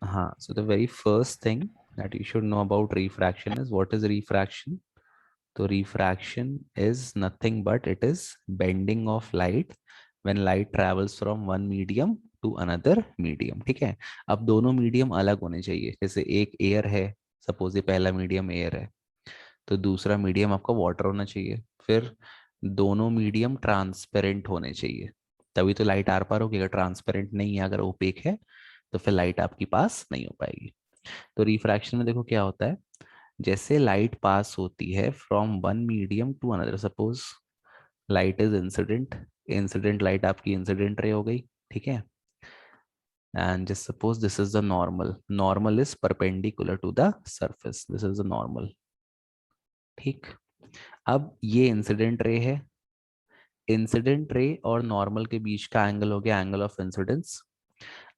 हाँ, so the very first thing that you should know about refraction is what is refraction. तो refraction is nothing but it is bending of light when light travels from one medium to another medium. ठीक है, अब दोनों medium अलग होने चाहिए। जैसे एक एयर है, सपोज ये पहला मीडियम एयर है, तो दूसरा मीडियम आपका वाटर होना चाहिए। फिर दोनों मीडियम ट्रांसपेरेंट होने चाहिए, तभी तो लाइट आर पार होगी। अगर ट्रांसपेरेंट नहीं है, अगर ओपेक है, तो फिर लाइट आपकी पास नहीं हो पाएगी। तो रिफ्रैक्शन में देखो क्या होता है, जैसे लाइट पास होती है from one medium to another, suppose light is incident, incident light आपकी इंसिडेंट रे हो गई, ठीक है। And just suppose this is the normal, normal is perpendicular to the surface, this is the normal, ठीक। अब ये इंसिडेंट रे है, incident ray और नॉर्मल के बीच का एंगल हो गया एंगल ऑफ इंसिडेंस।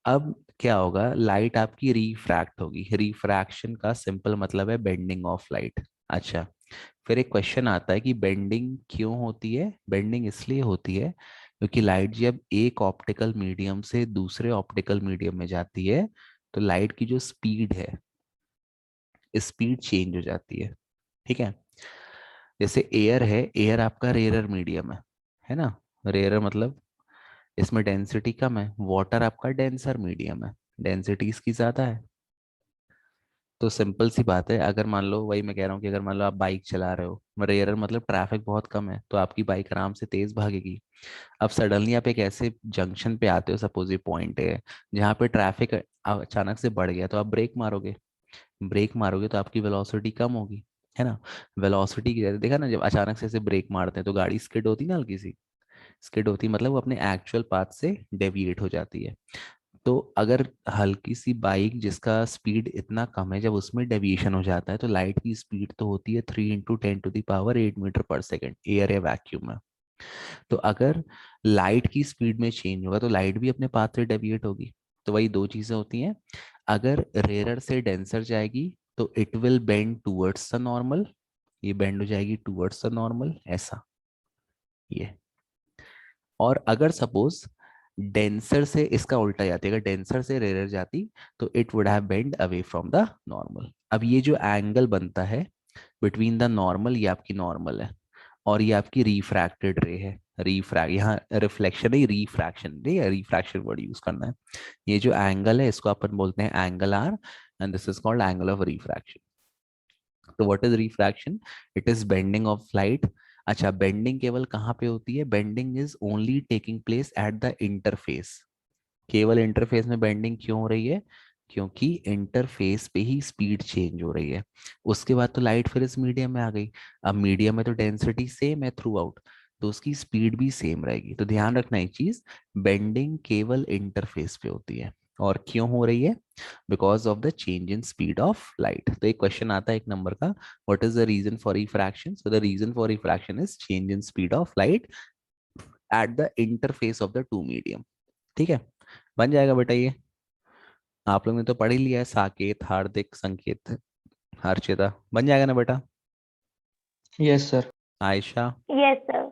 अब क्या होगा, लाइट आपकी रिफ्रैक्ट होगी। रिफ्रैक्शन का सिंपल मतलब है बेंडिंग ऑफ लाइट। अच्छा, फिर एक क्वेश्चन आता है कि बेंडिंग क्यों होती है। बेंडिंग इसलिए होती है क्योंकि लाइट जब एक ऑप्टिकल मीडियम से दूसरे ऑप्टिकल मीडियम में जाती है, तो लाइट की जो स्पीड है, स्पीड चेंज हो जाती ठीक है। जैसे एयर है, एयर आपका रेयरर मीडियम है ना। रेयरर मतलब इसमें डेंसिटी कम है। वाटर आपका डेंसर मीडियम है, डेंसिटी इसकी ज्यादा है। तो सिंपल सी बात है, अगर मान लो, वही मैं कह रहा हूँ कि अगर मान लो आप बाइक चला रहे हो, रेयर मतलब ट्रैफिक बहुत कम है, तो आपकी बाइक आराम से तेज भागेगी। अब सडनली आप एक ऐसे जंक्शन पे आते हो, सपोज ये पॉइंट है जहाँ पे ट्रैफिक अचानक से बढ़ गया, तो आप ब्रेक मारोगे। ब्रेक मारोगे तो आपकी वेलोसिटी कम होगी, है ना। वेलोसिटी की देखा ना, जब अचानक से ऐसे ब्रेक मारते हैं तो गाड़ी स्किड होती ना, हल्की सी स्किड होती, मतलब वो अपने एक्चुअल पाथ से डेविएट हो जाती है। तो अगर हल्की सी बाइक जिसका स्पीड इतना कम है, जब उसमें डेविएशन हो जाता है, तो लाइट की स्पीड तो होती है 3 × 10⁸ मीटर पर सेकेंड, एयर या वैक्यूम में। तो अगर लाइट की स्पीड में चेंज होगा तो लाइट भी अपने पाथ से डेविएट होगी। तो वही दो चीजें होती हैं। अगर रेयर से डेंसर जाएगी तो it will bend towards the normal, ये बेंड हो जाएगी टूवर्ड्स द नॉर्मल, ऐसा ये। और अगर सपोज डेंसर से इसका उल्टा जाती, अगर डेंसर से रेयर जाती, तो it would have bend away from the normal. अब ये जो एंगल बनता है बिटवीन द नॉर्मल, ये आपकी नॉर्मल है, और ये आपकी रिफ्रैक्टेड रे है। रिफ्रैक्ट, यहाँ रिफ्लेक्शन है, रिफ्रैक्शन रे, रिफ्रैक्शन वर्ड यूज करना है। ये जो एंगल है इसको अपन बोलते हैं angle R, and this is called angle of refraction. तो what is refraction, it is bending of light. अच्छा, बेंडिंग केवल कहाँ पे होती है, bending is only taking place at the interface. केवल इंटरफेस में बेंडिंग क्यों हो रही है, क्योंकि इंटरफेस पे ही स्पीड चेंज हो रही है। उसके बाद तो लाइट फिर इस मीडियम में आ गई। अब मीडियम में तो डेंसिटी सेम है थ्रू आउट, तो उसकी स्पीड भी सेम रहेगी। तो ध्यान रखना एक चीज, बेंडिंग केवल इंटरफेस पे होती है। और क्यों हो रही है, because of the change in speed of light. तो एक क्वेश्चन आता है एक नंबर का, what is the reason for refraction. So the reason for refraction is change in speed of light at the interface of the two medium. ठीक है, बन जाएगा बेटा ये। आप लोग ने तो पढ़ ही लिया है, साकेत, हार्दिक, संकेत, हर्षिता, बन जाएगा ना बेटा। Yes sir. Ayesha, yes sir.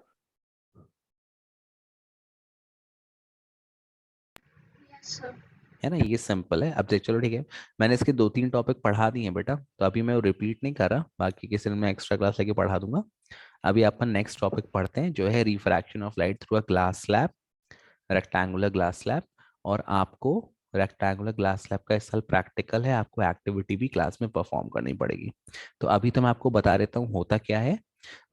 है ना, ये सिंपल है। अब देख चलो, ठीक है, मैंने इसके 2 3 टॉपिक पढ़ा दिए हैं बेटा, तो अभी मैं रिपीट नहीं कर रहा, बाकी किसी दिन मैं एक्स्ट्रा क्लास लेके पढ़ा दूंगा। अभी अपन नेक्स्ट टॉपिक पढ़ते हैं, जो है refraction of light through a glass slab, rectangular glass slab. और आपको रेक्टेंगुलर ग्लास स्लैब का इस साल प्रैक्टिकल है, आपको एक्टिविटी भी क्लास में परफॉर्म करनी पड़ेगी। तो अभी तो मैं आपको बता देता हूँ होता क्या है,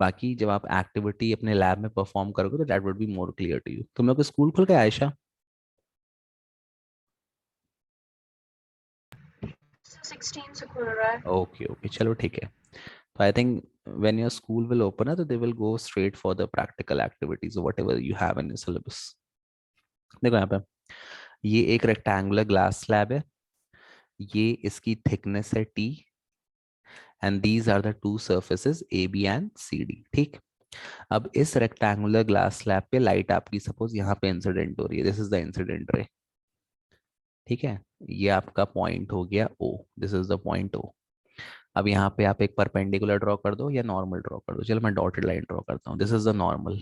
बाकी जब आप एक्टिविटी अपने लैब में परफॉर्म करोगे तो that would be more clear to you. तुम लोग का स्कूल खुल गया आयशा? 16 से खुल रहा है। ओके ओके, चलो ठीक है। तो I think when your school will open up, they will go straight for the practical activities or whatever you have in your syllabus. देखो यहाँ पे, ये एक रेक्टेंगुलर ग्लास स्लैब है, ये इसकी थिकनेस है T, and these are the two surfaces A B and C D, ठीक। अब इस रेक्टेंगुलर ग्लास स्लैब पे लाइट आपकी सपोज यहाँ पे इंसिडेंट हो रही है, दिस इज द इंसिडेंट रे, ठीक है। ये आपका पॉइंट हो गया O, this is the point O. अब यहाँ पे आप एक परपेंडिकुलर ड्रॉ कर दो या नॉर्मल ड्रॉ कर दो, चलो मैं डॉटेड लाइन ड्रॉ करता हूँ, this is the normal,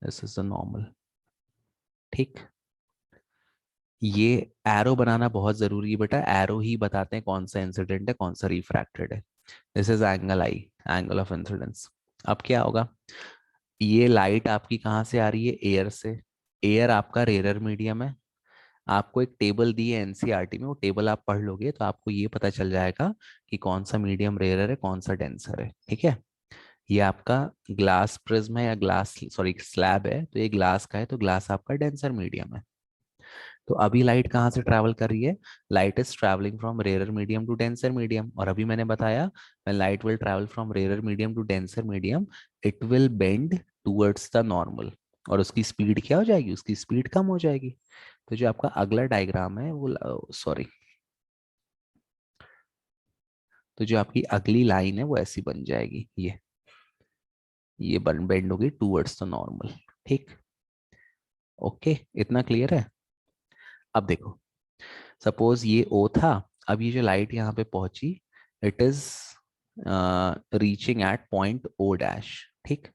this is the normal, ठीक। ये एरो बनाना बहुत जरूरी है बेटा, एरो ही बताते हैं कौन सा इंसिडेंट है कौन सा रिफ्रैक्टेड है। This is angle I, angle of incidence. अब क्या होगा, ये लाइट आपकी कहाँ से आ रही है, एयर से। एयर आपका रेयर मीडियम है। आपको एक टेबल दी है एनसीईआरटी में, वो टेबल आप पढ़ लोगे तो आपको ये पता चल जाएगा कि कौन सा मीडियम रेयर है कौन सा डेंसर है, ठीक है। ये आपका ग्लास प्रिज्म है या ग्लास सॉरी स्लैब है, तो ये ग्लास का है तो ग्लास आपका डेंसर मीडियम है। तो अभी लाइट कहाँ से ट्रैवल कर रही है, light is travelling from rarer medium to denser medium. और अभी मैंने बताया when light will travel from rarer medium to denser medium, it will bend towards the normal. और उसकी स्पीड क्या हो जाएगी, उसकी स्पीड कम हो जाएगी। तो जो आपका अगला डायग्राम है वो सॉरी, तो जो आपकी अगली लाइन है वो ऐसी बन जाएगी, ये बन बेंड होगी टूवर्ड्स द नॉर्मल, ठीक। ओके, इतना क्लियर है। अब देखो, सपोज ये ओ था, अब ये जो लाइट यहाँ पे पहुंची, it is reaching at point O dash, ठीक।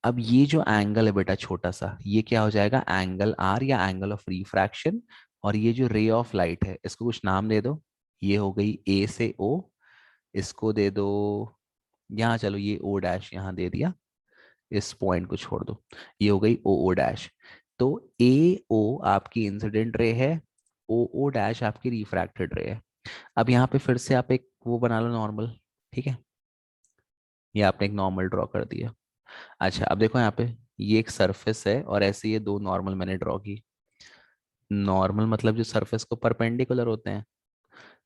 अब ये जो एंगल है बेटा छोटा सा, ये क्या हो जाएगा, एंगल आर या एंगल ऑफ रिफ्रैक्शन। और ये जो रे ऑफ लाइट है इसको कुछ नाम दे दो, ये हो गई ए से ओ, इसको दे दो यहाँ, चलो ये ओ डैश यहाँ दे दिया, इस पॉइंट को छोड़ दो, ये हो गई ओ ओ डैश। तो ए ओ आपकी इंसिडेंट रे है, ओ ओ डैश आपकी रिफ्रैक्टेड रे है। अब यहाँ पे फिर से आप एक वो बना लो नॉर्मल, ठीक है। ये आपने एक नॉर्मल ड्रॉ कर दिया। अच्छा अब देखो यहाँ पे, ये एक सरफेस है और ऐसे ये दो नॉर्मल मैंने ड्रॉ की। नॉर्मल मतलब जो सरफेस को परपेंडिकुलर होते हैं,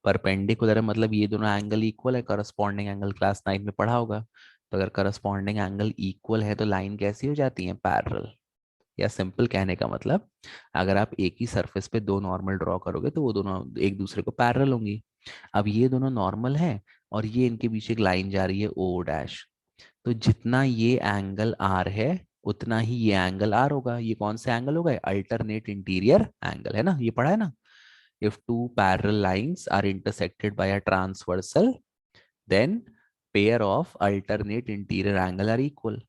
परपेंडिकुलर है मतलब ये दोनों एंगल इक्वल है, करस्पॉन्डिंग एंगल क्लास 9 में पढ़ा होगा। तो अगर करस्पॉन्डिंग एंगल इक्वल है तो लाइन कैसी हो जाती है, पैरेलल। या सिंपल कहने का मतलब, अगर आप एक ही सरफेस पे दो नॉर्मल ड्रॉ करोगे तो वो दोनों एक दूसरे को पैरेलल होंगी। अब ये दोनों नॉर्मल है और ये इनके बीच एक लाइन जा रही है ओ डैश। तो जितना ये एंगल आर है उतना ही ये एंगल आर होगा। ये कौन सा एंगल होगा, अल्टरनेट इंटीरियर एंगल है ना, ये पढ़ा है ना। If two parallel lines are intersected by a transversal, then pair of alternate interior angle are equal.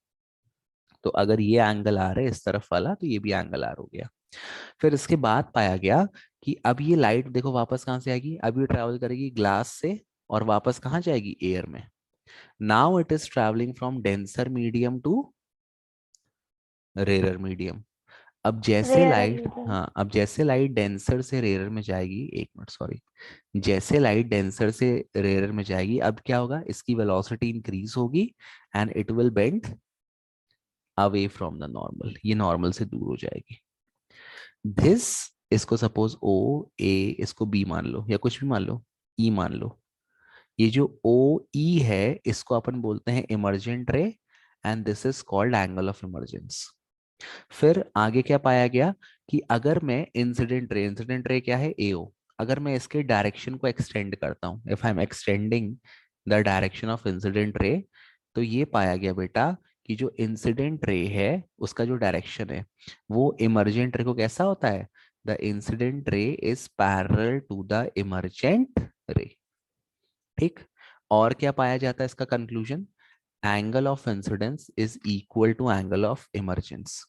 तो अगर ये एंगल आर है इस तरफ वाला, तो ये भी एंगल आर हो गया। फिर इसके बाद पाया गया कि अब ये लाइट देखो वापस कहाँ से आएगी, अब ये ट्रैवल करेगी ग्लास से और वापस कहाँ जाएगी, एयर में। Now it is travelling from denser medium to rarer medium. अब जैसे Rarer लाइट, medium. हाँ अब जैसे लाइट डेंसर से रेयर में जाएगी, एक मिनट सॉरी, जैसे लाइट डेंसर से रेयर में जाएगी अब क्या होगा, इसकी वेलोसिटी इंक्रीज होगी and it will bend away from the normal, ये नॉर्मल से दूर हो जाएगी। दिस, इसको सपोज ओ ए, इसको बी मान लो या कुछ भी मान लो, ई मान लो। ये जो ओ ई है इसको अपन बोलते हैं इमर्जेंट रे, and this is called angle of emergence. फिर आगे क्या पाया गया कि अगर मैं इंसिडेंट रे क्या है, एओ, अगर मैं इसके डायरेक्शन को एक्सटेंड करता हूं, if I am extending the direction of incident ray, तो ये पाया गया बेटा कि जो इंसिडेंट रे है उसका जो डायरेक्शन है वो इमर्जेंट रे को कैसा होता है, the incident ray is parallel to the emergent ray, ठीक। और क्या पाया जाता है इसका conclusion, angle of incidence is equal to angle of emergence.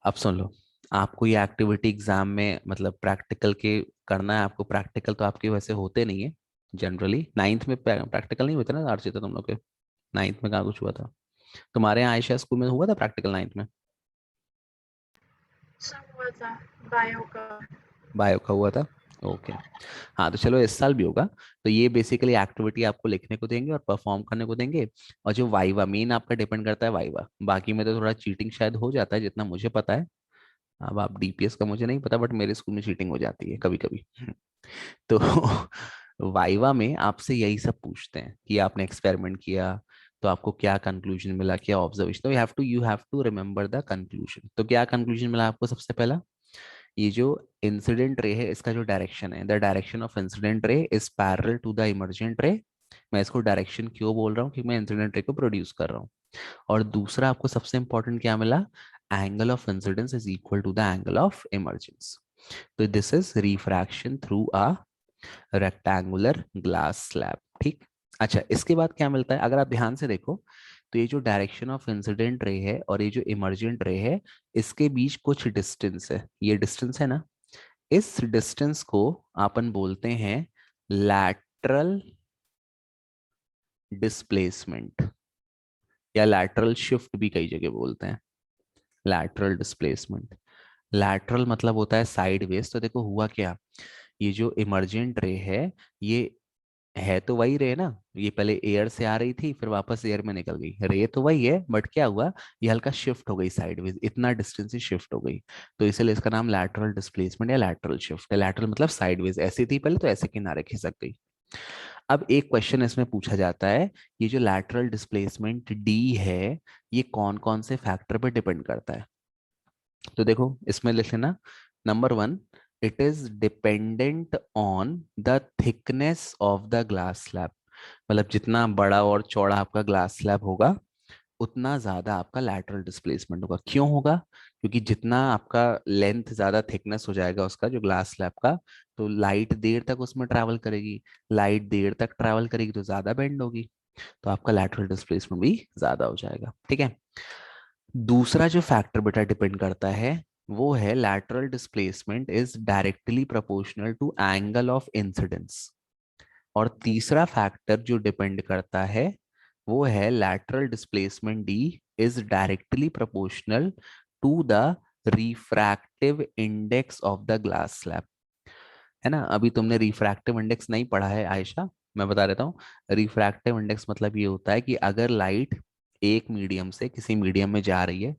अब सुन लो, आपको ये एक्टिविटी एग्जाम में मतलब प्रैक्टिकल के करना है आपको, प्रैक्टिकल तो आपके वैसे होते नहीं है जनरली, नाइन्थ में प्रैक्टिकल नहीं होते ना आर्चिता तुम लोग के, नाइन्थ में कहाँ कुछ हुआ था तुम्हारे यहाँ, आयशा स्कूल में हुआ था प्रैक्टिकल नाइन्थ में, Some was a bio का. बायो का हुआ था, ओके। हाँ तो चलो इस साल भी होगा। तो ये बेसिकली एक्टिविटी आपको लिखने को देंगे और परफॉर्म करने को देंगे। और जो वाइवा मेन आपका डिपेंड करता है वाइवा, बाकी में तो थोड़ा चीटिंग शायद हो जाता है जितना मुझे पता है। अब आप डीपीएस का मुझे नहीं पता, बट मेरे स्कूल में चीटिंग हो जाती है कभी कभी। तो वाइवा में आपसे यही सब पूछते हैं कि आपने एक्सपेरिमेंट किया तो आपको क्या कंक्लूजन मिला, क्या ऑब्जर्वेशन, तो you have to remember the conclusion. तो क्या कंक्लूजन मिला आपको, सबसे पहला ये जो इंसिडेंट रे है इसका जो डायरेक्शन है, the direction of incident ray is parallel to the emergent ray. मैं इसको डायरेक्शन क्यों बोल रहा हूँ, कि मैं इंसिडेंट रे को प्रोड्यूस कर रहा हूँ। और दूसरा आपको सबसे इंपॉर्टेंट क्या मिला, angle of incidence is equal to the angle of emergence. तो this is refraction through a rectangular glass slab, ठीक। अच्छा इसके बाद क्या मिलता है, अगर आप ध्यान से देखो तो ये जो डायरेक्शन ऑफ इंसिडेंट रे है और ये जो इमर्जेंट रे है, इसके बीच कुछ डिस्टेंस है, ये डिस्टेंस है ना, इस डिस्टेंस को अपन बोलते हैं लैटरल डिस्प्लेसमेंट या लैटरल शिफ्ट भी कई जगह बोलते हैं। लैटरल डिस्प्लेसमेंट, लैटरल मतलब होता है साइडवेज। तो देखो हुआ क्या, ये जो इमर्जेंट रे ये है तो वही रे ना, ये पहले एयर से आ रही थी फिर वापस एयर में निकल गई, रे तो वही है बट क्या हुआ, ये हल्का शिफ्ट हो गई साइडवेज, इतना डिस्टेंस ही शिफ्ट हो गई। तो इसलिए इसका नाम लैटरल डिस्प्लेसमेंट या लैटरल शिफ्ट है। लैटरल मतलब साइडवेज, ऐसी थी पहले तो ऐसे किनारे खिसक गई। अब एक क्वेश्चन इसमें पूछा जाता है, ये जो लैटरल डिस्प्लेसमेंट डी है ये कौन कौन से फैक्टर पर डिपेंड करता है। तो देखो इसमें लिख लेना, number one, it is dependent on the thickness of the glass slab. मतलब जितना बड़ा और चौड़ा आपका ग्लास स्लैब होगा उतना ज्यादा आपका लैटरल डिस्प्लेसमेंट होगा। क्यों होगा, क्योंकि जितना आपका लेंथ ज्यादा, थिकनेस हो जाएगा उसका जो ग्लास स्लैब का, तो लाइट देर तक उसमें ट्रैवल करेगी, लाइट देर तक ट्रैवल करेगी तो ज्यादा बेंड होगी, तो आपका लैटरल डिस्प्लेसमेंट भी ज्यादा हो जाएगा। ठीक है, दूसरा जो फैक्टर बेटा डिपेंड करता है वो है lateral displacement is directly proportional to angle of incidence. और तीसरा फैक्टर जो डिपेंड करता है वो है lateral displacement D is directly proportional to the refractive index of the glass slab. है ना, अभी तुमने रिफ्रैक्टिव इंडेक्स नहीं पढ़ा है आयशा, मैं बता देता हूँ। रिफ्रैक्टिव इंडेक्स मतलब ये होता है कि अगर लाइट एक मीडियम से किसी मीडियम में जा रही है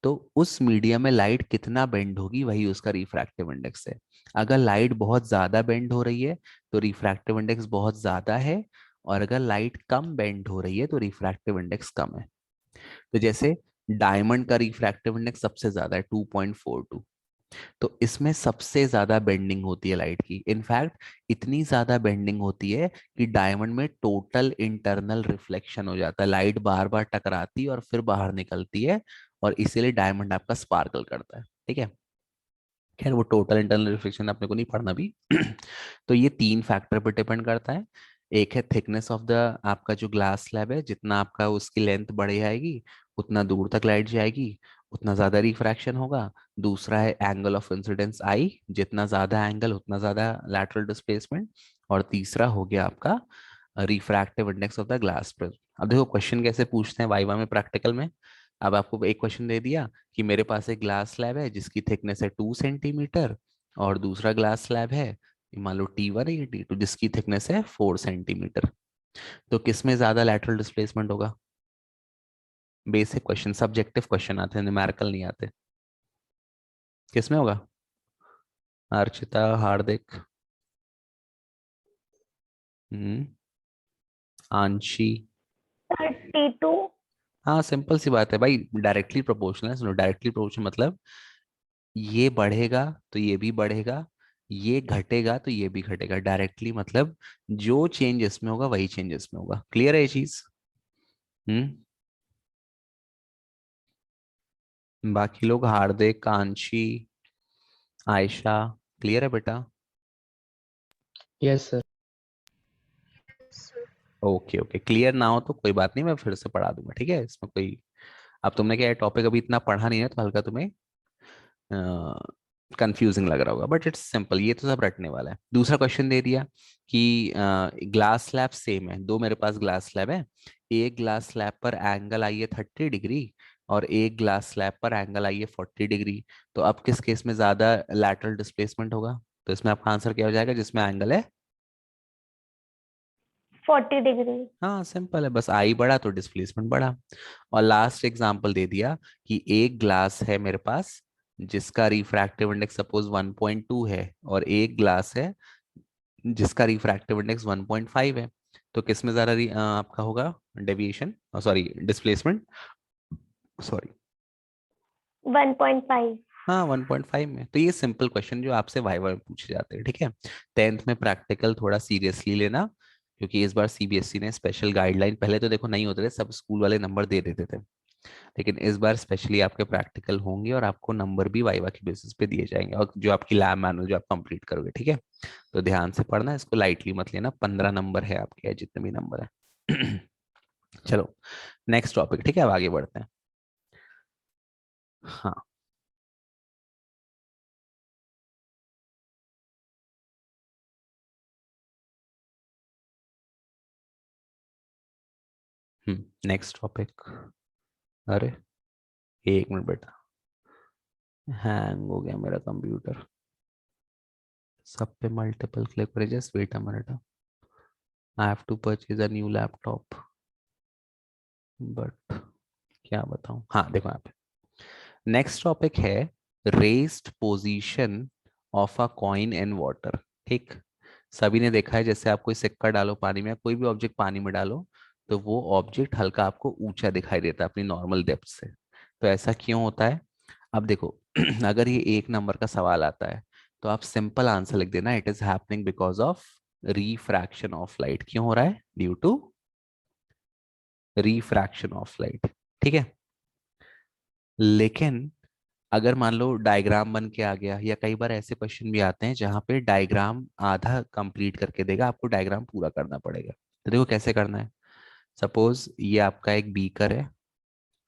तो उस मीडियम में लाइट कितना बेंड होगी वही उसका रिफ्रैक्टिव इंडेक्स है। अगर लाइट बहुत ज्यादा बेंड हो रही है तो रिफ्रैक्टिव इंडेक्स बहुत ज्यादा है, और अगर लाइट कम बेंड हो रही है तो रिफ्रैक्टिव इंडेक्स कम है। तो जैसे डायमंड का रिफ्रैक्टिव इंडेक्स सबसे ज्यादा है 2.42, तो इसमें सबसे ज्यादा बेंडिंग होती है लाइट की। इनफैक्ट इतनी ज्यादा बेंडिंग होती है कि डायमंड में टोटल इंटरनल रिफ्लेक्शन हो जाता है, लाइट बार बार टकराती है और फिर बाहर निकलती है, और इसीलिए डायमंड आपका स्पार्कल करता है। ठीक है, खैर वो टोटल इंटरनल रिफ्लेक्शन अपने को नहीं पढ़ना भी। तो ये तीन फैक्टर पर डिपेंड करता है। एक है थिकनेस ऑफ द आपका जो ग्लास स्लैब है, जितना आपका उसकी लेंथ बढ़ जाएगी उतना दूर तक लाइट जाएगी, उतना ज्यादा रिफ्रैक्शन होगा। दूसरा है एंगल ऑफ इंसिडेंस आई, जितना ज्यादा एंगल उतना ज्यादा लैटरल डिस्प्लेसमेंट। और तीसरा हो गया आपका refractive index of the glass prism. अब देखो क्वेश्चन कैसे पूछते हैं वाइवा में, प्रैक्टिकल में। अब आपको एक क्वेश्चन दे दिया कि मेरे पास एक ग्लास स्लैब है जिसकी थिकनेस है 2 सेंटीमीटर, और दूसरा ग्लास स्लैब है मान लो T1 है या T2 जिसकी थिकनेस है 4 सेंटीमीटर, तो किसमें ज्यादा लैटरल डिस्प्लेसमेंट होगा। बेसिक क्वेश्चन, सब्जेक्टिव क्वेश्चन आते हैं, न्यूमेरिकल नहीं आते। किसमें होगा, अर्चिता, हार्दिक, हम्म, आंशी। T2। हाँ सिंपल सी बात है भाई, डायरेक्टली प्रोपोर्शनल है। सुनो, डायरेक्टली प्रोपोर्शनल मतलब ये बढ़ेगा तो ये भी बढ़ेगा, ये घटेगा तो ये भी घटेगा। डायरेक्टली मतलब जो चेंज इसमें होगा वही चेंज इसमें होगा। क्लियर है ये चीज। हम्म, बाकी लोग, हार्दिक, कांची, आयशा, क्लियर है बेटा। Yes, sir. sir. Okay okay, clear ना हो तो कोई बात नहीं, मैं फिर से पढ़ा दूंगा। ठीक है, इसमें कोई, अब तुमने क्या टॉपिक अभी इतना पढ़ा नहीं है तो हल्का तुम्हें कंफ्यूजिंग लग रहा होगा, बट इट्स सिंपल, ये तो सब रटने वाला है। दूसरा क्वेश्चन दे दिया कि ग्लास स्लैब सेम है, दो मेरे पास ग्लास स्लैब है, एक ग्लास स्लैब पर एंगल आई है 30 डिग्री और एक ग्लास स्लैब पर एंगल आई है 40 डिग्री। तो अब किस केस में ज्यादा लैटरल डिस्प्लेसमेंट होगा, तो इसमें आपका आंसर क्या हो जाएगा, जिसमें एंगल है 40 डिग्री। हाँ सिंपल है, बस आई बढ़ा तो डिस्प्लेसमेंट बढ़ा। और लास्ट एग्जांपल दे दिया कि एक ग्लास है मेरे पास जिसका रिफ्रैक्टिव इंडेक्स सपोज 1.2 है, और एक ग्लास है जिसका रिफ्रैक्टिव इंडेक्स 1.5 है, तो किस में ज्यादा आपका होगा डेविएशन, सॉरी डिस्प्लेसमेंट, सॉरी 1.5। हाँ 1.5 में। तो ये सिंपल क्वेश्चन जो आपसे वाइवा में पूछे जाते हैं। ठीक है, 10th में प्रैक्टिकल थोड़ा सीरियसली लेना, क्योंकि इस बार सीबीएसई ने स्पेशल गाइडलाइन, पहले तो देखो नहीं होते थे, सब स्कूल वाले नंबर दे देते थे, लेकिन इस बार स्पेशली आपके प्रैक्टिकल होंगे और आपको नंबर भी वाइवा की बेसिस पे दिए जाएंगे, और जो आपकी लैब मैनुअल जो आप कंप्लीट करोगे। ठीक है, तो ध्यान से पढ़ना, इसको लाइटली मत लेना, 15 नंबर है आपके, जितने भी नंबर है। चलो नेक्स्ट टॉपिक। ठीक है, अब आगे बढ़ते हैं। हाँ नेक्स्ट टॉपिक। अरे एक मिनट बेटा, हैंग हो गया मेरा कंप्यूटर। सब पे मल्टीपल क्लिक करें, just wait a minute. I have to purchase a new laptop, but क्या बताऊं। हाँ देखो यहाँ पे नेक्स्ट टॉपिक है raised position of a coin in water. ठीक, सभी ने देखा है जैसे आप कोई सिक्का डालो पानी में, कोई भी ऑब्जेक्ट पानी में डालो तो वो ऑब्जेक्ट हल्का आपको ऊंचा दिखाई देता है अपनी नॉर्मल डेप्थ से। तो ऐसा क्यों होता है? अब देखो अगर ये एक नंबर का सवाल आता है तो आप सिंपल आंसर लिख देना, it is happening because of refraction of light. क्यों हो रहा है? Due to refraction of light. ठीक है, लेकिन अगर मान लो डायग्राम बन के आ गया, या कई बार ऐसे क्वेश्चन भी आते हैं जहां पे डायग्राम आधा कंप्लीट करके देगा, आपको डायग्राम पूरा करना पड़ेगा। तो देखो कैसे करना है। सपोज ये आपका एक बीकर है,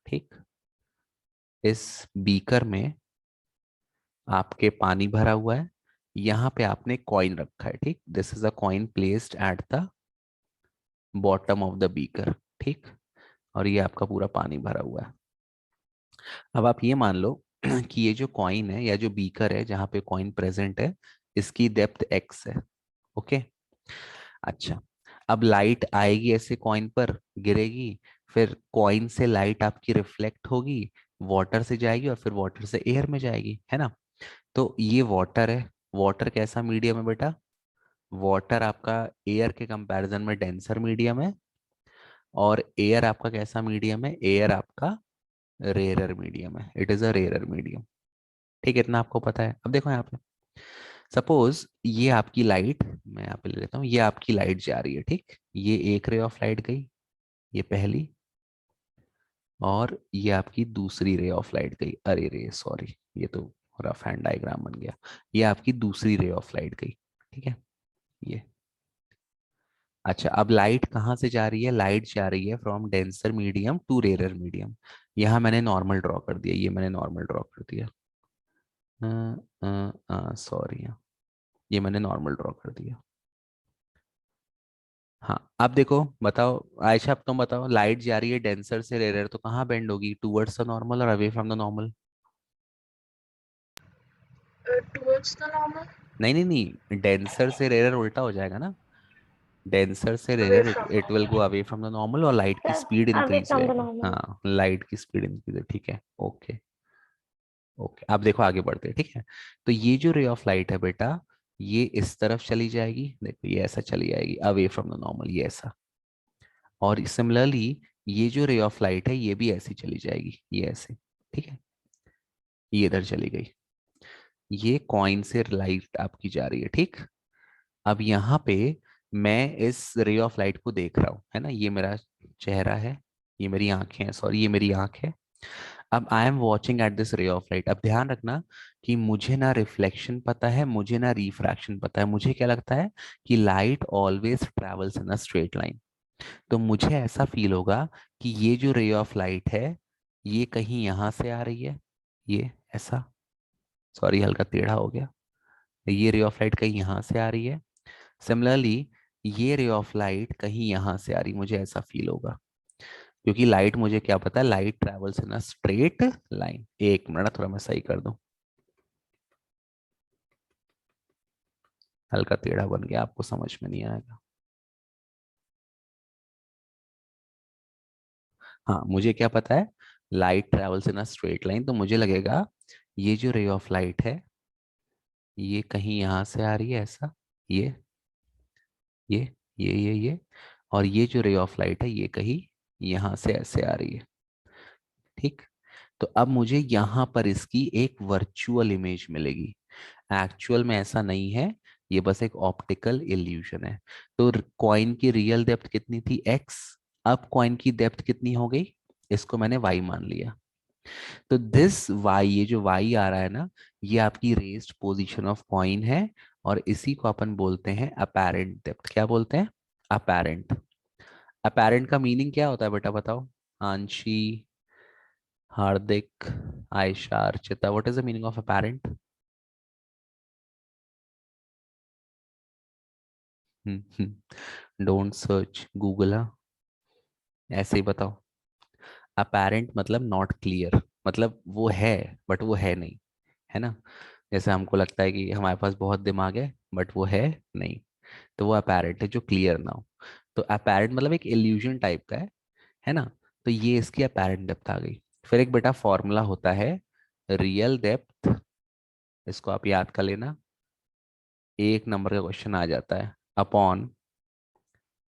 ठीक, इस बीकर में आपके पानी भरा हुआ है, यहाँ पे आपने कॉइन रखा है, ठीक, this is a coin placed at the bottom of the beaker. ठीक, और ये आपका पूरा पानी भरा हुआ है। अब आप ये मान लो कि ये जो कॉइन है या जो बीकर है जहां पे कॉइन प्रेजेंट है, इसकी डेप्थ एक्स है। ओके, अच्छा, अब लाइट आएगी ऐसे कॉइन पर, गिरेगी, फिर कॉइन से लाइट आपकी रिफ्लेक्ट होगी, वाटर से जाएगी और फिर वाटर से एयर में जाएगी, है ना। तो ये वाटर है। वाटर कैसा मीडियम है बेटा? वाटर आपका एयर के कंपैरिजन में डेंसर मीडियम है, और एयर आपका कैसा मीडियम है? एयर आपका रेयरर मीडियम है, it is a rarer medium. ठीक है, इतना आपको पता है। अब देखो यहाँ पे सपोज ये आपकी लाइट, मैं यहाँ पे ले लेता हूँ, ये आपकी लाइट जा रही है, ठीक, ये एक रे ऑफ लाइट गई, ये पहली, और ये आपकी दूसरी रे ऑफ लाइट गई। अरे रे सॉरी, ये तो रफ हैंड डायग्राम बन गया। ये आपकी दूसरी रे ऑफ लाइट गई, ठीक है, ये। अच्छा, अब लाइट कहाँ से जा रही है? लाइट जा रही है from denser medium to rarer medium. यहाँ मैंने नॉर्मल ड्रॉ कर दिया, ये मैंने नॉर्मल ड्रॉ कर दिया, सॉरी, ये मैंने नॉर्मल ड्रॉ कर दिया। हाँ, अब देखो बताओ आयशा, अब तुम बताओ, लाइट जा रही है डेंसर से रेयर, तो कहाँ बेंड होगी? टूवर्ड्स द नॉर्मल और away from the normal? Towards the normal, नहीं नहीं नहीं, डेंसर से रेयर उल्टा हो जाएगा ना। डेंसर से away rarer from it will go normal. Away from the normal, और लाइट की Sir, speed away increase from the रहेगी। normal. हाँ, लाइट की स्पीड इंक्रीज है, ठीक है, ओके। ओके, अब देखो आगे बढ़ते हैं, ठीक है। तो ये जो रे ऑफ लाइट है बेटा, ये इस तरफ चली जाएगी, देखो ये ऐसा चली जाएगी अवे फ्रॉम द नॉर्मल, ये ऐसा। और सिमिलरली ये जो रे ऑफ लाइट है ये भी ऐसी चली जाएगी, ये ऐसे, ठीक है, ये इधर चली गई। ये कॉइन से लाइट आपकी जा रही है, ठीक। अब यहाँ पे मैं इस रे ऑफ लाइट को देख रहा हूँ, है ना, ये मेरा चेहरा है, ये मेरी आंखें हैं, सॉरी ये मेरी आंख है। अब I am watching at this ray of light. अब ध्यान रखना कि मुझे ना रिफ्लेक्शन पता है, मुझे ना रिफ्रैक्शन पता है। मुझे क्या लगता है कि light always travels in a straight line. तो मुझे ऐसा फील होगा कि ये जो रे ऑफ लाइट है ये कहीं यहाँ से आ रही है, ये ऐसा, सॉरी हल्का टेढ़ा हो गया, ये रे ऑफ लाइट कहीं यहाँ से आ रही है। सिमिलरली ये रे ऑफ लाइट कहीं यहाँ से आ रही, मुझे ऐसा फील होगा, क्योंकि लाइट, मुझे क्या पता है, light travels in a straight line. एक मिनट, थोड़ा मैं सही कर दूं, हल्का टेढ़ा बन गया, आपको समझ में नहीं आएगा। हाँ, मुझे क्या पता है, light travels in a straight line, तो मुझे लगेगा ये जो रे ऑफ लाइट है ये कहीं यहाँ से आ रही है ऐसा, ये ये ये और ये जो रे ऑफ लाइट है ये कहीं यहाँ से ऐसे आ रही है, ठीक। तो अब मुझे यहाँ पर इसकी एक वर्चुअल इमेज मिलेगी। एक्चुअल में ऐसा नहीं है, ये बस एक ऑप्टिकल इल्यूशन है। तो कॉइन की रियल डेप्थ कितनी थी? एक्स। अब कॉइन की डेप्थ कितनी हो गई? इसको मैंने वाई मान लिया। तो दिस वाई, ये जो वाई आ रहा है ना, ये आपकी रेस्ड पोजीशन ऑफ कॉइन है, और इसी को अपन बोलते हैं अपेरेंट डेप्थ। क्या बोलते हैं? अपेरेंट। अपेरेंट का मीनिंग क्या होता है बेटा, बताओ। Aanshi, Hardik, Ayesha, Archita, what is the meaning of apparent? Don't search, Google. ऐसे ही बताओ। अपेरेंट मतलब नॉट क्लियर, मतलब वो है बट वो है नहीं, है ना। जैसे हमको लगता है कि हमारे पास बहुत दिमाग है बट वो है नहीं, तो वो अपेरेंट है जो क्लियर ना हो। तो अपेरेंट मतलब एक इल्यूजन टाइप का है ना। तो ये इसकी अपेरेंट डेप्थ आ गई। फिर एक बेटा फॉर्मूला होता है रियल डेप्थ, इसको आप याद कर लेना, एक नंबर का क्वेश्चन आ जाता है, upon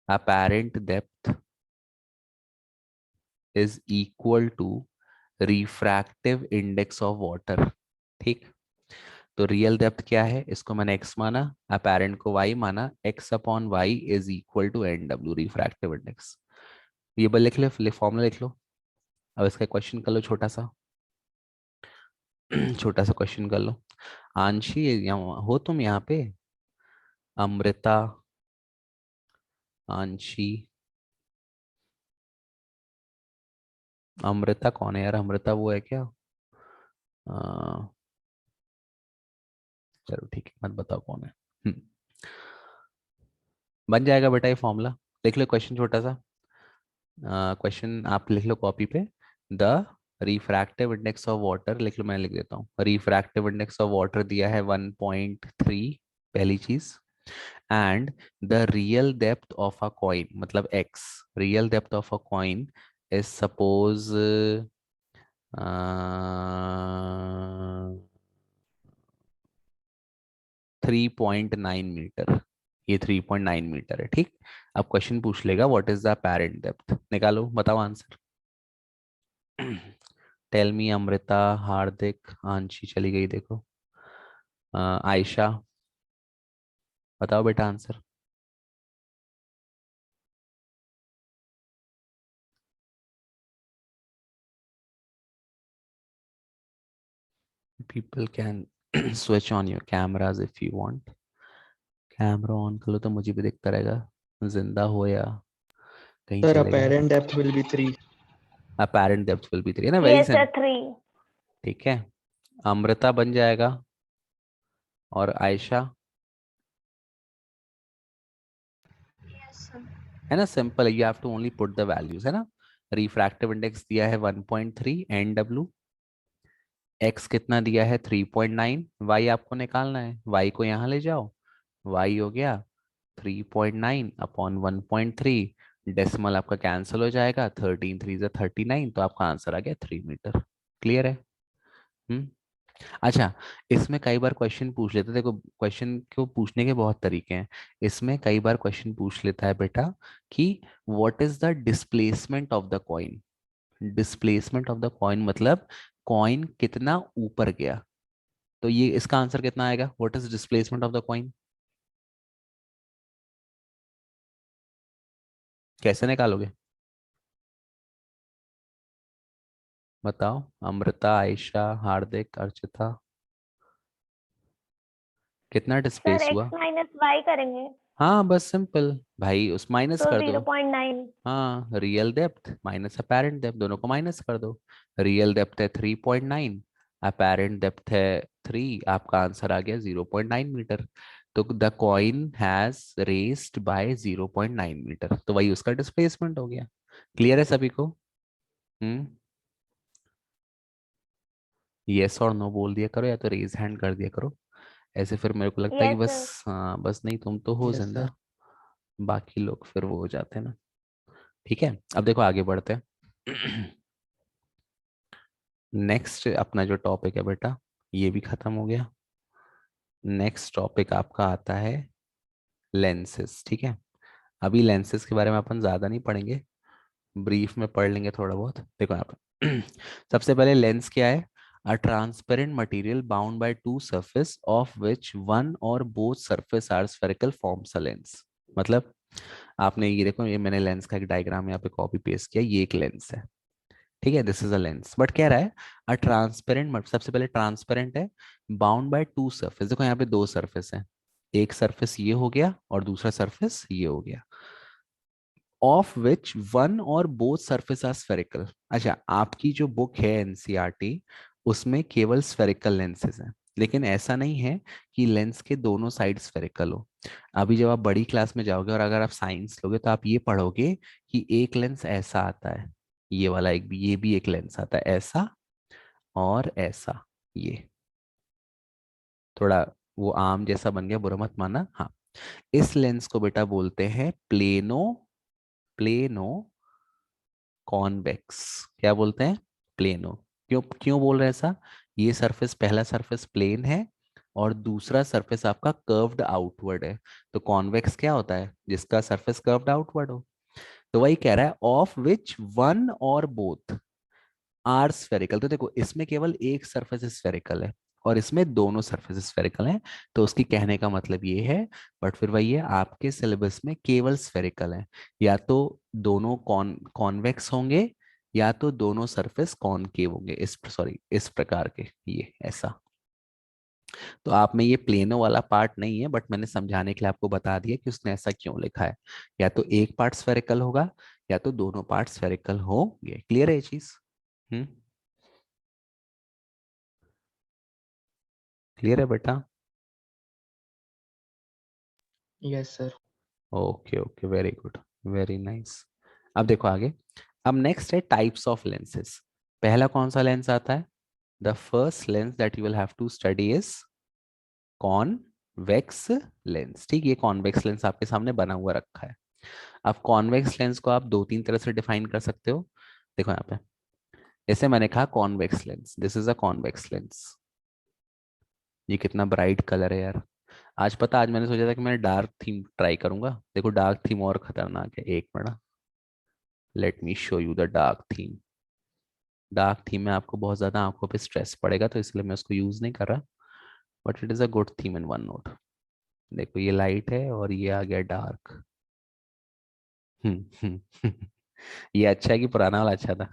apparent depth is equal to refractive index of water. ठीक। तो रियल डेप्थ क्या है, इसको मैंने x माना, अपेरेंट को y माना, x upon Y is equal to N W refractive index. ये बस लिख लो, फॉर्मूला लिख लो। अब इसका क्वेश्चन कर लो छोटा सा। छोटा सा क्वेश्चन कर लो। आंशी यहाँ हो तुम यहाँ पे? अमृता, आंशी, अमृता कौन है यार? अमृता वो है क्या? आ, चलो ठीक है, मत बताओ कौन है। बन जाएगा बेटा ये फॉर्मूला। लिख लो क्वेश्चन छोटा सा। क्वेश्चन आप लिख लो कॉपी पे। The refractive index of water लिख लो, मैं लिख देता हूँ। रिफ्रैक्टिव इंडेक्स ऑफ वाटर दिया है 1.3, पहली चीज। And the real depth of a coin मतलब X, real depth of a coin is suppose 3.9 metre. ये 3.9 मीटर है, ठीक। अब क्वेश्चन पूछ लेगा what is the apparent depth, निकालो बताओ answer. Tell me Amrita, Hardik, Aanshi चली गई देखो, आयशा, बताओ बेटा answer. People can switch on your cameras if you want. Camera on कर लो तो मुझे भी दिखता रहेगा, जिंदा हो या कहीं Sir, चले गए। apparent depth will be 3. Apparent depth will be 3 ना, वेरी Yes, sir, सिंपल। 3. ठीक है, अमृता बन जाएगा, और आयशा, Yes, sir. है ना। सिंपल है, you have to only put the values, है ना। रिफ्रैक्टिव इंडेक्स दिया है 1.3 एन डब्ल्यू, एक्स कितना दिया है 3.9, वाई आपको निकालना है, वाई को यहाँ ले जाओ, वाई हो गया 3.9 अपॉन 1.3, डेसिमल आपका कैंसिल हो जाएगा, 13 3 39, तो आपका आंसर आ गया 3 मीटर। क्लियर है? हम्म। अच्छा, इसमें कई बार क्वेश्चन पूछ लेते हैं, देखो क्वेश्चन को पूछने के बहुत तरीके हैं। इसमें कई बार क्वेश्चन पूछ लेता है बेटा कि what is the displacement of the coin. Displacement of the coin मतलब कॉइन कितना ऊपर गया। तो ये इसका आंसर कितना आएगा, what is displacement of the coin? कैसे निकालोगे बताओ? अमृता, आयशा, हार्दिक, अर्चिता, कितना Sir, डिस्प्लेस x हुआ? minus y करेंगे हाँ बस सिंपल भाई, उस माइनस तो कर दो। 0.9. हाँ, real depth minus apparent depth, दोनों को माइनस कर दो। रियल डेप्थ है 3.9, अपेरेंट डेप्थ है 3, आपका आंसर आ गया 0.9 मीटर। तो the coin has raised by 0.9 metre, तो वही उसका डिस्प्लेसमेंट हो गया। क्लियर है सभी को? हम्म। यस और नो बोल दिया करो, या तो रेज हैंड कर दिया करो, ऐसे फिर मेरे को लगता है कि Yes, बस, sir. हाँ बस, नहीं तुम तो हो Yes, जिंदा, sir. बाकी लोग फिर वो हो जाते हैं ना। ठीक है, अब देखो आगे बढ़ते हैं। नेक्स्ट अपना जो टॉपिक है बेटा, ये भी खत्म हो गया। नेक्स्ट टॉपिक आपका आता है लेंसेस, ठीक है। अभी लेंसेस के बारे में अपन ज्यादा नहीं पढ़ेंगे, ब्रीफ में पढ़ लेंगे थोड़ा बहुत। देखो यहाँ पे सबसे पहले लेंस क्या है? A transparent material bound by two surface of which one or both surface are spherical forms a lens. मतलब आपने ये देखो, ये मैंने लेंस का एक डायग्राम यहाँ पे कॉपी पेस्ट किया, ये एक लेंस है, ठीक है, this is a lens. But कह रहा है अ ट्रांसपेरेंट, सबसे पहले ट्रांसपेरेंट है, बाउंड बाय टू सरफेस। देखो यहाँ पे दो सरफेस है, एक सरफेस ये हो गया और दूसरा सरफेस ये हो गया, of which one or both surface are spherical. अच्छा, आपकी जो बुक है एनसीईआरटी, उसमें केवल स्फेरिकल लेंसेज हैं, लेकिन ऐसा नहीं है कि लेंस के दोनों साइड स्फेरिकल हो। अभी जब आप बड़ी क्लास में जाओगे और अगर आप साइंस लोगे तो आप ये पढ़ोगे कि एक लेंस ऐसा आता है, ये वाला एक भी, ये भी एक लेंस आता है ऐसा और ऐसा। ये थोड़ा वो आम जैसा बन गया, बुरा मत माना। हाँ, इस लेंस को बेटा बोलते हैं प्लेनो प्लेनो कॉन्वेक्स। क्या बोलते हैं? प्लेनो। क्यों क्यों बोल रहे हैं ऐसा? ये सरफेस, पहला सरफेस प्लेन है और दूसरा सरफेस आपका कर्व्ड आउटवर्ड है। तो कॉन्वेक्स क्या होता है? जिसका सरफेस कर्व्ड आउटवर्ड हो। तो वही कह रहा है of which one or both are spherical. तो देखो इसमें केवल एक सरफेस स्फेरिकल है और इसमें दोनों सरफेस स्फेरिकल हैं। तो उसकी कहने का मतलब ये है, बट फिर वही है, आपके सिलेबस में केवल स्फेरिकल है। या तो दोनों कॉन्वेक्स होंगे या तो दोनों सरफेस कॉनकेव होंगे, इस सॉरी इस प्रकार के, ये ऐसा। तो आप में ये प्लेनो वाला पार्ट नहीं है, बट मैंने समझाने के लिए आपको बता दिया कि उसने ऐसा क्यों लिखा है। या तो एक पार्ट स्फेरिकल होगा या तो दोनों पार्ट स्फेरिकल होंगे। क्लियर है ये चीज? हम्म, क्लियर है बेटा? Yes, sir. Okay okay, very good, very nice. अब देखो आगे। अब नेक्स्ट है टाइप्स ऑफ लेंसेस। पहला कौन सा लेंस आता है? The first lens that you will have to study is convex lens. ठीक, ये कॉन्वेक्स लेंस आपके सामने बना हुआ रखा है। अब कॉन्वेक्स लेंस को आप दो तीन तरह से डिफाइन कर सकते हो। देखो यहाँ पे, जैसे मैंने कहा convex lens, this is a convex lens. ये कितना ब्राइट कलर है यार। आज पता, आज मैंने सोचा था कि मैं डार्क थीम ट्राई करूंगा। देखो डार्क थीम और खतरनाक है। एक minute, let me show you the dark theme. Dark theme में आपको बहुत ज्यादा आंखों पे स्ट्रेस पड़ेगा, तो इसलिए मैं उसको यूज नहीं कर रहा, but it is a good theme in one note. देखो ये लाइट है और ये आ गया डार्क। ये अच्छा है कि पुराना वाला अच्छा था?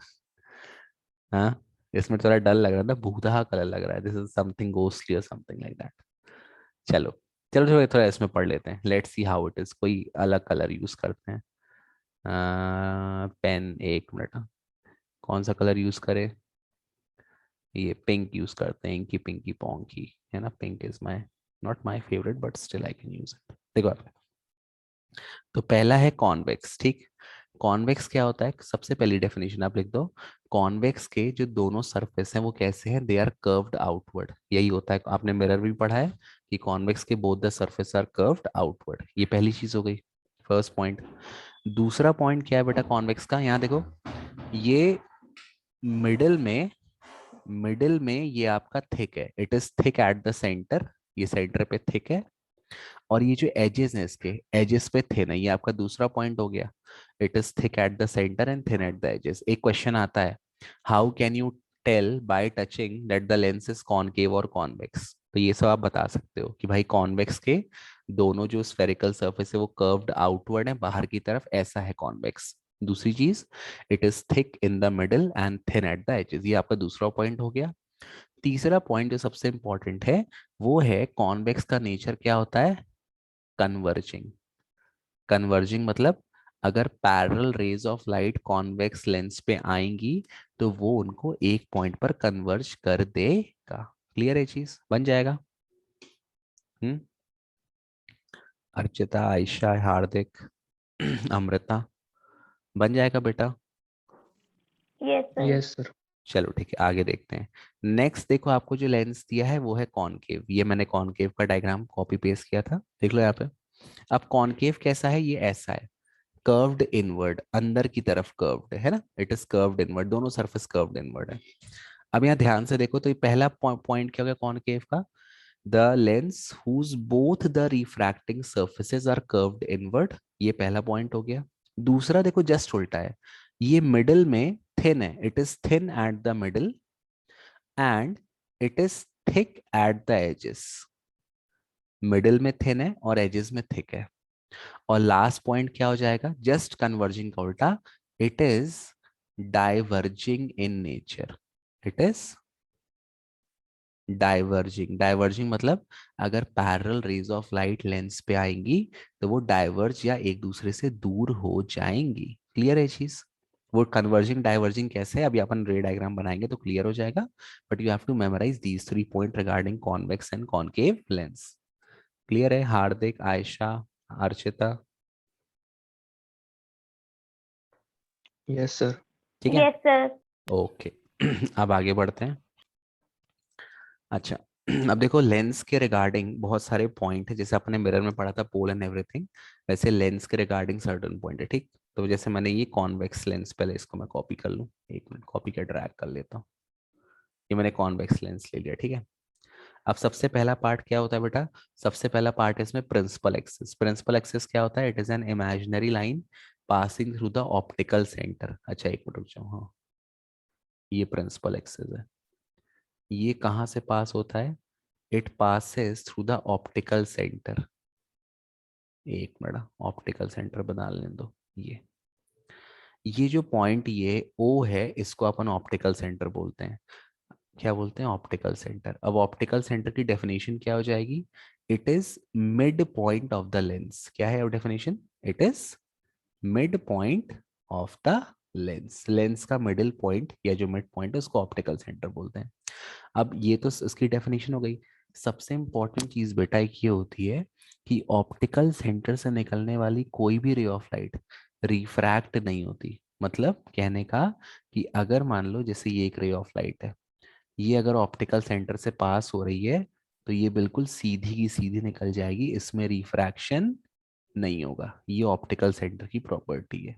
हाँ, इसमें थोड़ा डल लग रहा है ना, भूतहा कलर लग रहा है। दिस इज समथिंग गोस्टली और समथिंग लाइक दैट। चलो, चलो थोड़ा थोड़ा इसमें पढ़ लेते हैं। Let's see how it is. कोई अलग कलर यूज करते हैं। पेन, एक मिनट। कौन सा कलर यूज करें? ये पिंक यूज करते हैं, इंकी पिंकी पोंकी, है ना। Pink is my, not my favourite, but still I can use it. देखो आप, तो पहला है कॉन्वेक्स। ठीक, कॉन्वेक्स क्या होता है? सबसे पहली डेफिनेशन आप लिख दो। कॉन्वेक्स के जो दोनों सरफेस हैं वो कैसे हैं? They are curved outward. यही होता है, आपने मिरर भी पढ़ा है कि कॉन्वेक्स के both the surface are curved outward. ये पहली चीज हो गई, फर्स्ट पॉइंट। दूसरा पॉइंट क्या है बेटा कॉन्वेक्स का? यहाँ देखो, ये मिडिल में, मिडिल में ये आपका थिक है, it is thick at the centre. ये सेंटर पे थिक है और ये जो एजेस हैं इसके, एजेस पे थिन है। ये आपका दूसरा पॉइंट हो गया। It is thick at the centre and thin at the edges. एक क्वेश्चन आता है, how can you tell by touching that the lens is concave और कॉन्वेक्स? तो ये सब आप बता सकते हो कि भाई कॉन्वेक्स के दोनों जो स्फेरिकल सरफेस है वो कर्व्ड आउटवर्ड है बाहर की तरफ, ऐसा है कॉन्वेक्स। दूसरी चीज, it is thick in the middle and thin at the edges. ये आपका दूसरा पॉइंट हो गया। तीसरा पॉइंट जो सबसे इंपॉर्टेंट है वो है कॉन्वेक्स का नेचर क्या होता है? कन्वर्जिंग। कन्वर्जिंग मतलब अगर parallel raise of light convex lens पे आएंगी तो वो उनको एक पॉइंट पर कन्वर्ज कर देगा। क्लियर है चीज? बन जाएगा। हम्म, अर्चिता, आयशा, हार्दिक, अमृता, बन जाएगा बेटा? Yes, sir. Yes, sir. चलो ठीक है, आगे देखते हैं। नेक्स्ट देखो, आपको जो लेंस दिया है वो है कॉनकेव। ये मैंने कॉनकेव का डायग्राम कॉपी पेस्ट किया था, देख लो यहाँ पे। अब कॉनकेव कैसा है? ये ऐसा है, कर्व्ड इनवर्ड, अंदर की तरफ कर्व्ड है ना। इट इज कर्व्ड इनवर्ड, दोनों सरफेस कर्व्ड इनवर्ड है। अब यहाँ ध्यान से देखो, तो ये पहला पॉइंट क्या हो गया कॉनकेव का? The lens whose both the refracting surfaces are curved inward. ये पहला पॉइंट हो गया। दूसरा देखो जस्ट उल्टा है, ये मिडिल में थिन है, it is thin at the middle and it is thick at the edges. Middle में थिन है और एजेस में थिक है। और लास्ट पॉइंट क्या हो जाएगा? जस्ट कन्वर्जिंग का उल्टा, it is diverging in nature. It is diverging. Diverging मतलब अगर parallel raise of light lens पे आएंगी तो वो डाइवर्ज या एक दूसरे से दूर हो जाएंगी। क्लियर है चीज? वो कन्वर्जिंग डाइवर्जिंग कैसे है अभी अपन रे डायग्राम बनाएंगे तो क्लियर हो जाएगा, but you have to memorise these 3 point regarding convex and concave lens. Clear है हार्दिक, आयशा, अर्चिता? Yes, sir. ठीक है, Yes, sir. ओके। अब आगे बढ़ते हैं। अच्छा, अब देखो लेंस के रिगार्डिंग बहुत सारे पॉइंट है, जैसे अपने मिरर में पढ़ा था पोल एंड एवरीथिंग, वैसे लेंस के रिगार्डिंग सर्टेन पॉइंट है। ठीक, तो जैसे मैंने ये कॉन्वेक्स लेंस, पहले इसको मैं कॉपी कर लूँ, 1 मिनट, कॉपी का ड्रैग कर लेता हूँ। ये मैंने कॉन्वेक्स लेंस ले लिया, ठीक है। अब सबसे पहला पार्ट क्या होता है बेटा? सबसे पहला पार्ट है इसमें प्रिंसिपल एक्सिस। प्रिंसिपल एक्सिस क्या होता है? It is an imaginary line passing through the optical centre. अच्छा एक मिनट रुक जाओ, हाँ ये प्रिंसिपल एक्सिस है। ये कहाँ से पास होता है? It passes through the optical centre. एक मिनट, ऑप्टिकल सेंटर बना लेने दो। ये जो पॉइंट ये ओ है, इसको अपन ऑप्टिकल सेंटर बोलते हैं। क्या बोलते हैं? Optical centre. अब ऑप्टिकल सेंटर की डेफिनेशन क्या हो जाएगी? It is mid point of the lens. क्या है definition? It is mid point of the lens. Lens का मिडिल पॉइंट या जो मिड पॉइंट है उसको ऑप्टिकल सेंटर बोलते हैं। अब ये तो इसकी डेफिनेशन हो गई। सबसे इंपॉर्टेंट चीज बेटा एक ये होती है कि ऑप्टिकल सेंटर से निकलने वाली कोई भी रे ऑफ लाइट रिफ्रैक्ट नहीं होती। मतलब कहने का कि अगर मान लो जैसे ये एक रे ऑफ लाइट है, ये अगर ऑप्टिकल सेंटर से पास हो रही है तो ये बिल्कुल सीधी की सीधी निकल जाएगी, इसमें रिफ्रैक्शन नहीं होगा। ये ऑप्टिकल सेंटर की प्रॉपर्टी है।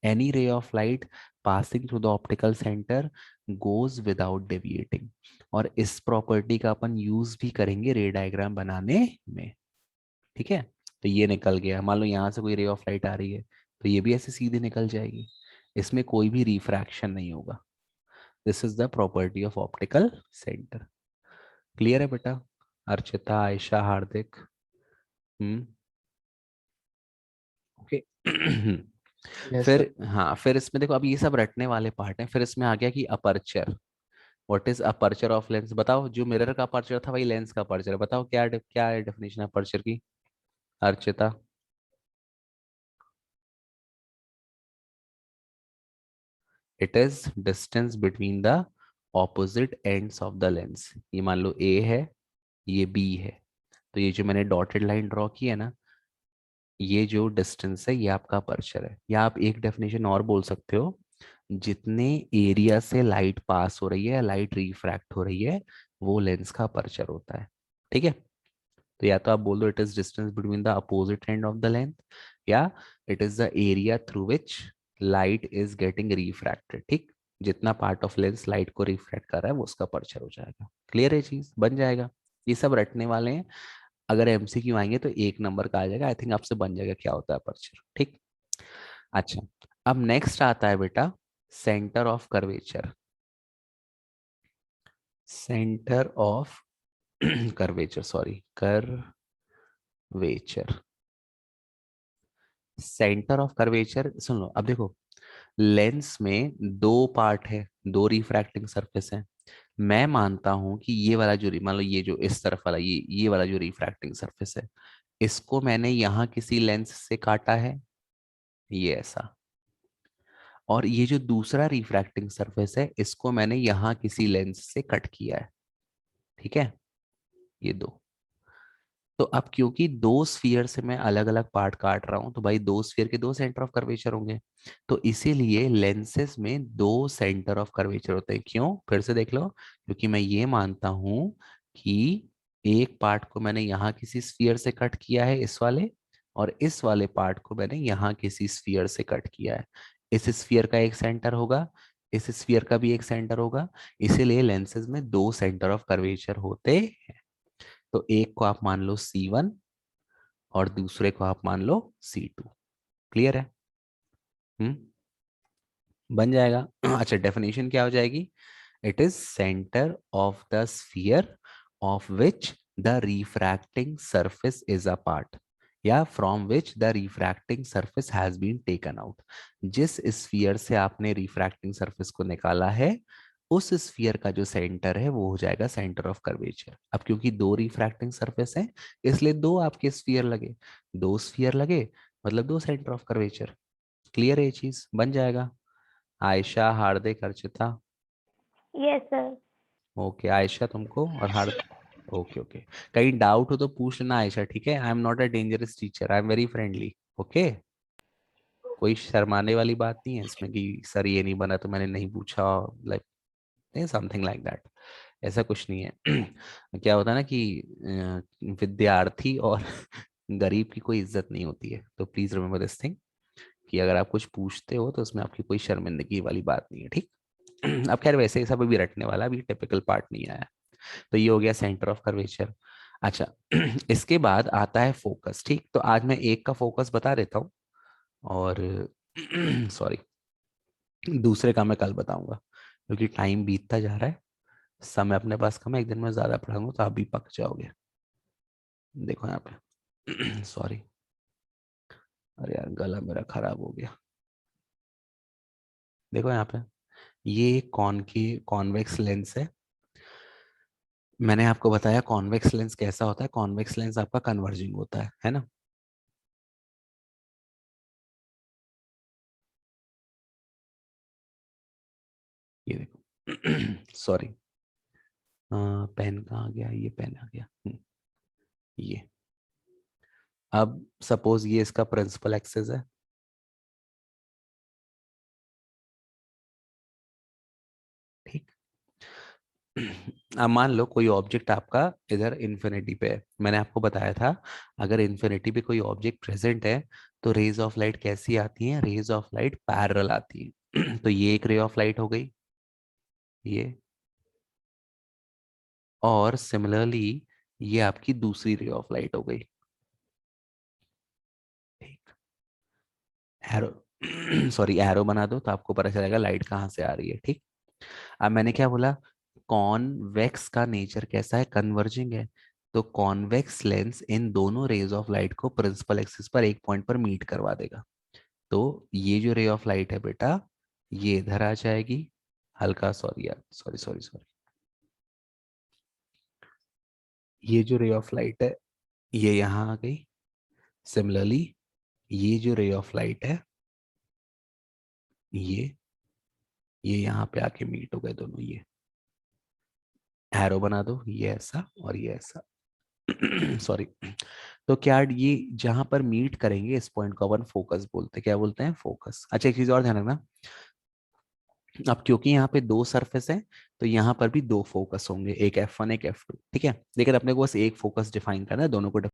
Any ray of light passing through the optical centre goes without deviating. और इस प्रॉपर्टी का अपन यूज भी करेंगे रे डायग्राम बनाने में। ठीक है, तो ये निकल गया। मान लो यहाँ से कोई रे ऑफ लाइट आ रही है तो ये भी ऐसे सीधे निकल जाएगी, इसमें कोई भी रिफ्रैक्शन नहीं होगा। This is the property of optical centre. Clear है बेटा? अर्चिता, आयशा, हार्दिक? ओके। Yes, sir. फिर हाँ, फिर इसमें देखो अब ये सब रटने वाले पार्ट हैं। फिर इसमें आ गया कि aperture. What is aperture of lens? बताओ, जो मिरर का अपर्चर था वही लेंस का अपर्चर है। बताओ क्या है डेफिनेशन अपर्चर की? Archita? It is distance between the opposite ends of the lens. ये मान लो ए है, ये बी है, तो ये जो मैंने डॉटेड लाइन ड्रॉ की है ना, ये जो डिस्टेंस है ये आपका अपर्चर है। या आप एक डेफिनेशन और बोल सकते हो, जितने एरिया से लाइट पास हो रही है, लाइट रिफ्रैक्ट हो रही है, वो लेंस का अपर्चर होता है। ठीक है, तो या तो आप बोल दो it is distance between the opposite end of the length, या it is the area through which light is getting refracted. ठीक, जितना पार्ट ऑफ लेंस लाइट को रिफ्रैक्ट कर रहा है वो उसका अपर्चर हो जाएगा। क्लियर है? चीज बन जाएगा। ये सब रटने वाले हैं, अगर एमसीक्यू आएंगे तो 1 नंबर का आ जाएगा। आई थिंक आपसे बन जाएगा क्या होता है अपर्चर। ठीक, अच्छा अब नेक्स्ट आता है बेटा centre of curvature. Centre of curvature, sorry, curvature. Centre of curvature सुन लो। अब देखो लेंस में 2 पार्ट है, 2 रिफ्रैक्टिंग सरफेस है। मैं मानता हूं कि ये वाला जो मान लो ये जो इस तरफ वाला ये वाला जो रिफ्रैक्टिंग सरफेस है, इसको मैंने यहाँ किसी लेंस से काटा है, ये ऐसा। और ये जो दूसरा रिफ्रैक्टिंग सरफेस है इसको मैंने यहाँ किसी लेंस से कट किया है। ठीक है, ये दो। तो अब क्योंकि 2 स्फीयर से मैं अलग अलग पार्ट काट रहा हूं तो भाई 2 स्फीयर के 2 सेंटर ऑफ कर्वेचर होंगे। तो इसीलिए लेंसेज में 2 सेंटर ऑफ कर्वेचर होते हैं। क्यों? फिर से देख लो, क्योंकि मैं ये मानता हूं कि एक पार्ट को मैंने यहाँ किसी स्फीयर से कट किया है, इस वाले, और इस वाले पार्ट को मैंने यहाँ किसी स्फीयर से कट किया है। इस स्फीयर का एक सेंटर होगा, इस स्फीयर का भी एक सेंटर होगा। इसीलिए लेंसेज में 2 सेंटर ऑफ कर्वेचर होते हैं। तो एक को आप मान लो C1 और दूसरे को आप मान लो C2। क्लियर है? बन जाएगा। अच्छा डेफिनेशन क्या हो जाएगी? It is centre of the sphere of which the refracting surface is a part, या from which the refracting surface has been taken out. जिस स्फीयर से आपने रिफ्रैक्टिंग सरफेस को निकाला है, उस स्फीयर का जो सेंटर है वो हो जाएगा सेंटर ऑफ कर्वेचर। अब क्योंकि 2 रिफ्रैक्टिंग सरफेस है इसलिए 2 आपके स्फीयर लगे, 2 स्फीयर लगे मतलब 2 सेंटर ऑफ कर्वेचर। क्लियर है? ये चीज बन जाएगा। Ayesha, Hardik, Archita. Yes, sir. Okay Ayesha तुमको और हार्दिक। ओके ओके, कहीं डाउट हो तो पूछ लेना आयशा, ठीक है? I am not a dangerous teacher, I am very friendly. Okay, कोई शर्माने वाली बात नहीं है इसमें कि सर ये नहीं बना तो मैंने नहीं पूछा, लाइक समथिंग लाइक दैट। ऐसा कुछ नहीं है। क्या होता है ना कि विद्यार्थी और गरीब की कोई इज्जत नहीं होती है, तो प्लीज रिमेम्बर दिस थिंग कि अगर आप कुछ पूछते हो तो उसमें आपकी कोई शर्मिंदगी वाली बात नहीं है, ठीक? अब खैर वैसे ही सब अभी रटने वाला, अभी टिपिकल पार्ट नहीं आया। तो ये हो गया सेंटर ऑफ कर्वेचर। अच्छा, इसके बाद आता है फोकस, ठीक? तो आज मैं एक का फोकस बता देता हूँ, और सॉरी, दूसरे का मैं कल बताऊंगा, क्योंकि टाइम बीतता जा रहा है, समय अपने पास कम है, एक दिन में ज्यादा पढ़ाऊंगा तो आप भी पक जाओगे। देखो यहाँ पे, सॉरी, अरे यार गला मेरा खराब हो गया। देखो यहाँ पे, ये कॉन की कॉन्वेक्स लेंस है। मैंने आपको बताया कॉन्वेक्स लेंस कैसा होता है, कॉन्वेक्स लेंस आपका कन्वर्जिंग होता है ना? ये देखो, सॉरी, पेन कहाँ गया, ये पेन आ गया। ये, अब सपोज ये इसका प्रिंसिपल एक्सिस है, ठीक? अब मान लो कोई ऑब्जेक्ट आपका इधर इन्फिनिटी पे है, मैंने आपको बताया था अगर इन्फिनिटी पे कोई ऑब्जेक्ट प्रेजेंट है तो रेज ऑफ लाइट कैसी आती है, रेज ऑफ लाइट पैरेलल आती है। तो ये एक रे ऑफ लाइट हो गई, ये, और सिमिलरली ये आपकी दूसरी रे ऑफ लाइट हो गई, ठीक? एरो सॉरी, एरो बना दो तो आपको पता चलेगा लाइट कहाँ से आ रही है, ठीक? अब मैंने क्या बोला, कॉन्वेक्स का नेचर कैसा है, कन्वर्जिंग है। तो कॉन्वेक्स लेंस इन दोनों रेज ऑफ लाइट को प्रिंसिपल एक्सिस पर एक पॉइंट पर मीट करवा देगा। तो ये जो रे ऑफ लाइट है बेटा, ये इधर आ जाएगी, हल्का सॉरी यार, सॉरी सॉरी सॉरी, ये जो रे ऑफ लाइट है ये यहाँ आ गई। सिमिलरली ये जो रे ऑफ लाइट है, ये यहाँ पे आके मीट हो गए दोनों, ये एरो बना दो, ये ऐसा और ये ऐसा। सॉरी। तो क्या ये जहां पर मीट करेंगे इस पॉइंट को अपन फोकस बोलते हैं, क्या बोलते हैं, फोकस। अच्छा, एक चीज और ध्यान रखना, अब क्योंकि यहाँ पे दो सरफेस है तो यहाँ पर भी दो फोकस होंगे, एक F1 एक F2, ठीक है? लेकिन अपने को बस एक फोकस डिफाइन करना है, दोनों को